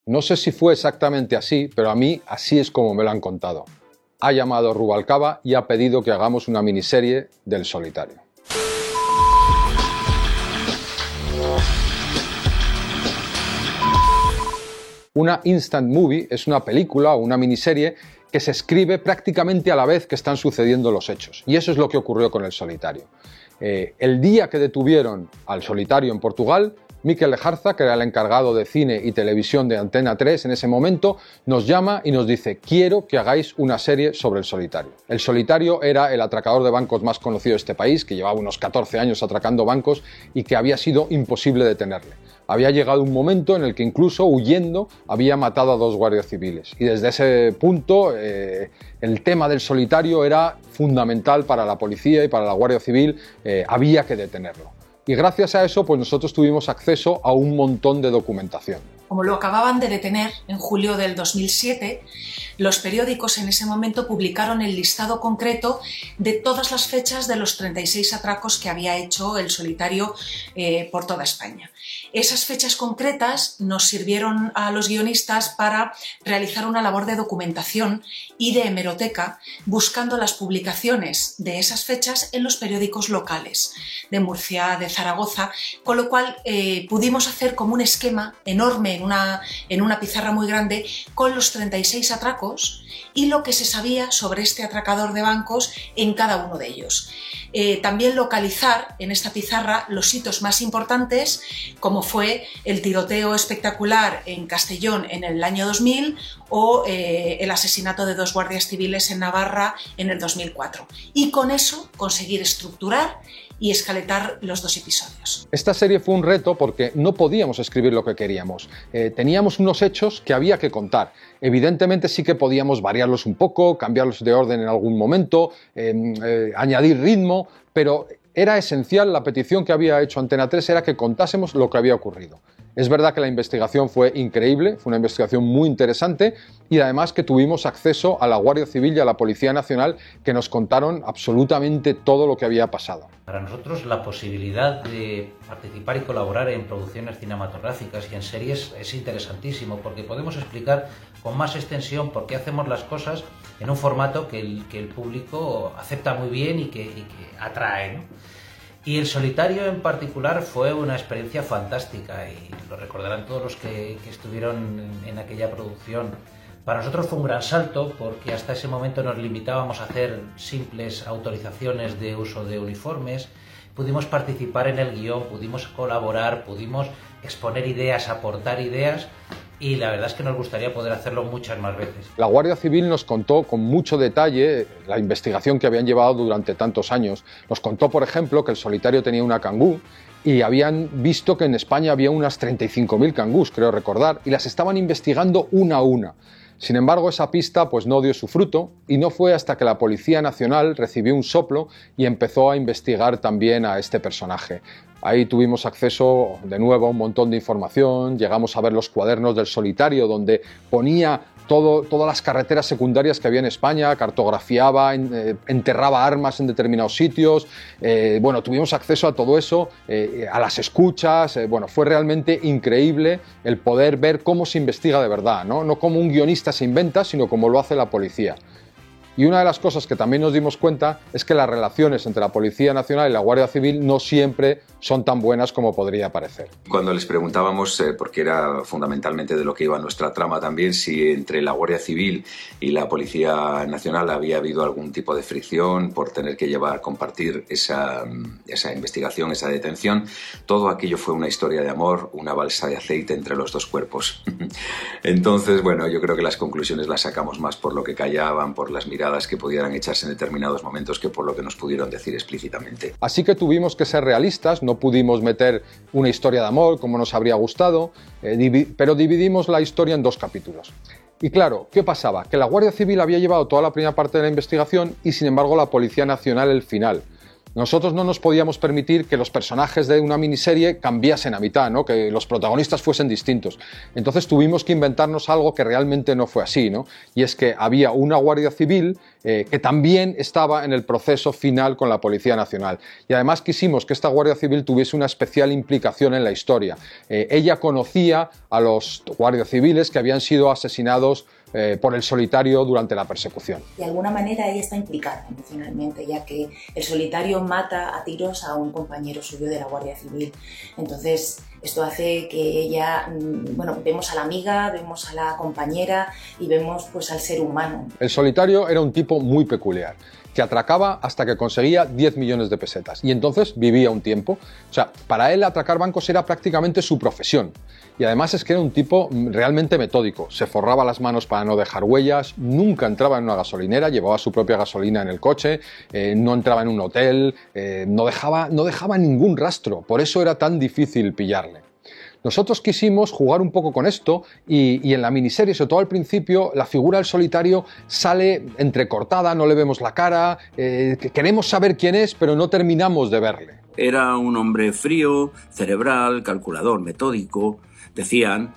No sé si fue exactamente así, pero a mí así es como me lo han contado. Ha llamado Rubalcaba y ha pedido que hagamos una miniserie del Solitario. Una instant movie es una película o una miniserie que se escribe prácticamente a la vez que están sucediendo los hechos. Y eso es lo que ocurrió con El Solitario. El día que detuvieron al Solitario en Portugal, Mikel Lejarza, que era el encargado de cine y televisión de Antena 3 en ese momento, nos llama y nos dice: quiero que hagáis una serie sobre El Solitario. El Solitario era el atracador de bancos más conocido de este país, que llevaba unos 14 años atracando bancos y que había sido imposible detenerle. Había llegado un momento en el que incluso huyendo había matado a 2 guardias civiles. Y desde ese punto el tema del Solitario era fundamental para la policía y para la Guardia Civil. Había que detenerlo. Y gracias a eso pues nosotros tuvimos acceso a un montón de documentación. Como lo acababan de detener en julio del 2007, los periódicos en ese momento publicaron el listado concreto de todas las fechas de los 36 atracos que había hecho El Solitario por toda España. Esas fechas concretas nos sirvieron a los guionistas para realizar una labor de documentación y de hemeroteca, buscando las publicaciones de esas fechas en los periódicos locales de Murcia, de Zaragoza, con lo cual pudimos hacer como un esquema enorme en una pizarra muy grande con los 36 atracos y lo que se sabía sobre este atracador de bancos en cada uno de ellos. También localizar en esta pizarra los hitos más importantes, como fue el tiroteo espectacular en Castellón en el año 2000 o el asesinato de 2 guardias civiles en Navarra en el 2004. Y con eso conseguir estructurar y escaletar los 2 episodios. Esta serie fue un reto porque no podíamos escribir lo que queríamos. Teníamos unos hechos que había que contar. Evidentemente sí que podíamos variarlos un poco, cambiarlos de orden en algún momento, añadir ritmo, pero era esencial, la petición que había hecho Antena 3 era que contásemos lo que había ocurrido. Es verdad que la investigación fue increíble, fue una investigación muy interesante y además que tuvimos acceso a la Guardia Civil y a la Policía Nacional, que nos contaron absolutamente todo lo que había pasado. Para nosotros la posibilidad de participar y colaborar en producciones cinematográficas y en series es interesantísimo, porque podemos explicar con más extensión por qué hacemos las cosas en un formato que el público acepta muy bien y que atrae, ¿no? Y El Solitario en particular fue una experiencia fantástica y lo recordarán todos los que estuvieron en aquella producción. Para nosotros fue un gran salto porque hasta ese momento nos limitábamos a hacer simples autorizaciones de uso de uniformes. Pudimos participar en el guión, pudimos colaborar, pudimos exponer ideas, aportar ideas y la verdad es que nos gustaría poder hacerlo muchas más veces. La Guardia Civil nos contó con mucho detalle la investigación que habían llevado durante tantos años. Nos contó, por ejemplo, que El Solitario tenía una Kangoo y habían visto que en España había unas 35.000 Kangoos, creo recordar, y las estaban investigando una a una. Sin embargo, esa pista pues no dio su fruto y no fue hasta que la Policía Nacional recibió un soplo y empezó a investigar también a este personaje. Ahí tuvimos acceso de nuevo a un montón de información, llegamos a ver los cuadernos del Solitario donde ponía todas las carreteras secundarias que había en España, cartografiaba, enterraba armas en determinados sitios. Bueno, tuvimos acceso a todo eso, a las escuchas. Bueno, fue realmente increíble el poder ver cómo se investiga de verdad, ¿no? No como un guionista se inventa, sino como lo hace la policía. Y una de las cosas que también nos dimos cuenta es que las relaciones entre la Policía Nacional y la Guardia Civil no siempre son tan buenas como podría parecer. Cuando les preguntábamos, porque era fundamentalmente de lo que iba nuestra trama también, si entre la Guardia Civil y la Policía Nacional había habido algún tipo de fricción por tener que compartir esa investigación, esa detención, todo aquello fue una historia de amor, una balsa de aceite entre los 2 cuerpos. Entonces, bueno, yo creo que las conclusiones las sacamos más por lo que callaban, por las miradas que pudieran echarse en determinados momentos que por lo que nos pudieron decir explícitamente. Así que tuvimos que ser realistas, no pudimos meter una historia de amor como nos habría gustado, pero dividimos la historia en 2 capítulos. Y claro, ¿qué pasaba? Que la Guardia Civil había llevado toda la primera parte de la investigación y sin embargo la Policía Nacional el final. Nosotros no nos podíamos permitir que los personajes de una miniserie cambiasen a mitad, ¿no? Que los protagonistas fuesen distintos. Entonces tuvimos que inventarnos algo que realmente no fue así, ¿no? Y es que había una Guardia Civil que también estaba en el proceso final con la Policía Nacional. Y además quisimos que esta Guardia Civil tuviese una especial implicación en la historia. Ella conocía a los guardias civiles que habían sido asesinados por el Solitario durante la persecución. De alguna manera ella está implicada emocionalmente, ya que el Solitario mata a tiros a un compañero suyo de la Guardia Civil. Entonces esto hace que ella, bueno, vemos a la amiga, vemos a la compañera y vemos pues al ser humano. El Solitario era un tipo muy peculiar, que atracaba hasta que conseguía 10 millones de pesetas y entonces vivía un tiempo. O sea, para él atracar bancos era prácticamente su profesión. Y además es que era un tipo realmente metódico, se forraba las manos para no dejar huellas, nunca entraba en una gasolinera, llevaba su propia gasolina en el coche, no entraba en un hotel, no dejaba ningún rastro, por eso era tan difícil pillarle. Nosotros quisimos jugar un poco con esto y en la miniserie, sobre todo al principio, la figura del Solitario sale entrecortada, no le vemos la cara, queremos saber quién es, pero no terminamos de verle. Era un hombre frío, cerebral, calculador, metódico, decían,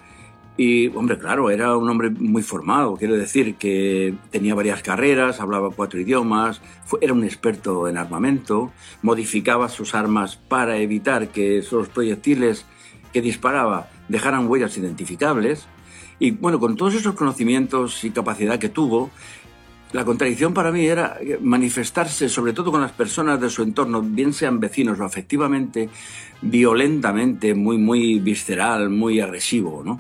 y, hombre, claro, era un hombre muy formado, quiero decir que tenía varias carreras, hablaba 4 idiomas, era un experto en armamento, modificaba sus armas para evitar que esos proyectiles que disparaba dejaran huellas identificables, y bueno, con todos esos conocimientos y capacidad que tuvo, la contradicción para mí era manifestarse, sobre todo con las personas de su entorno, bien sean vecinos o afectivamente, violentamente, muy visceral, muy agresivo, ¿no?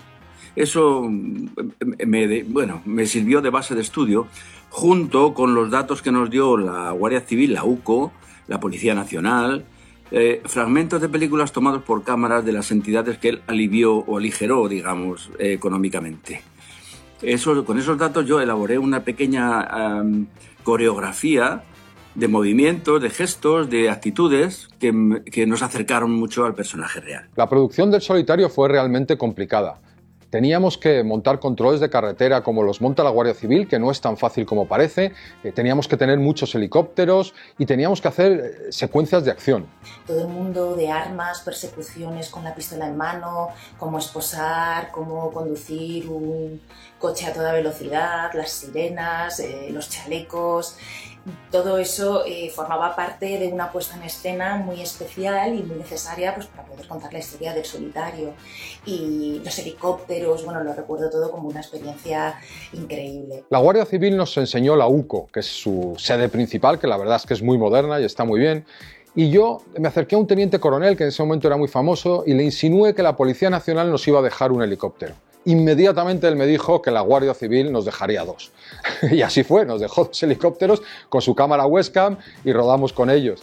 Eso me sirvió de base de estudio, junto con los datos que nos dio la Guardia Civil, la UCO, la Policía Nacional, fragmentos de películas tomados por cámaras de las entidades que él alivió o aligeró, digamos, económicamente. Con esos datos yo elaboré una pequeña coreografía de movimientos, de gestos, de actitudes que nos acercaron mucho al personaje real. La producción del Solitario fue realmente complicada. Teníamos que montar controles de carretera como los monta la Guardia Civil, que no es tan fácil como parece. Teníamos que tener muchos helicópteros y teníamos que hacer secuencias de acción. Todo el mundo de armas, persecuciones con la pistola en mano, cómo esposar, cómo conducir un coche a toda velocidad, las sirenas, los chalecos. Todo eso formaba parte de una puesta en escena muy especial y muy necesaria pues, para poder contar la historia del Solitario. Y los helicópteros, bueno, lo recuerdo todo como una experiencia increíble. La Guardia Civil nos enseñó la UCO, que es su sede principal, que la verdad es que es muy moderna y está muy bien. Y yo me acerqué a un teniente coronel, que en ese momento era muy famoso, y le insinué que la Policía Nacional nos iba a dejar un helicóptero. Inmediatamente él me dijo que la Guardia Civil nos dejaría 2. Y así fue, nos dejó 2 helicópteros con su cámara webcam y rodamos con ellos.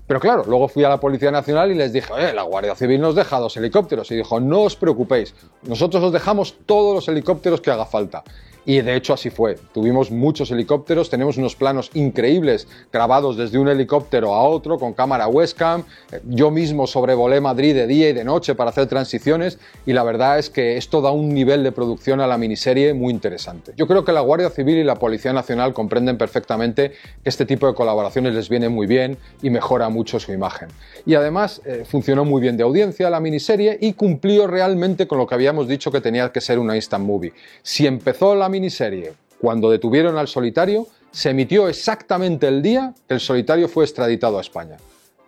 Pero claro, luego fui a la Policía Nacional y les dije, la Guardia Civil nos deja 2 helicópteros. Y dijo, no os preocupéis, nosotros os dejamos todos los helicópteros que haga falta. Y de hecho así fue. Tuvimos muchos helicópteros, tenemos unos planos increíbles grabados desde un helicóptero a otro con cámara webcam. Yo mismo sobrevolé Madrid de día y de noche para hacer transiciones y la verdad es que esto da un nivel de producción a la miniserie muy interesante. Yo creo que la Guardia Civil y la Policía Nacional comprenden perfectamente que este tipo de colaboraciones les viene muy bien y mejora mucho su imagen. Y además funcionó muy bien de audiencia la miniserie y cumplió realmente con lo que habíamos dicho que tenía que ser una instant movie. Si empezó la miniserie cuando detuvieron al Solitario, se emitió exactamente el día que el Solitario fue extraditado a España.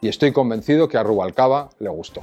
Y estoy convencido que a Rubalcaba le gustó.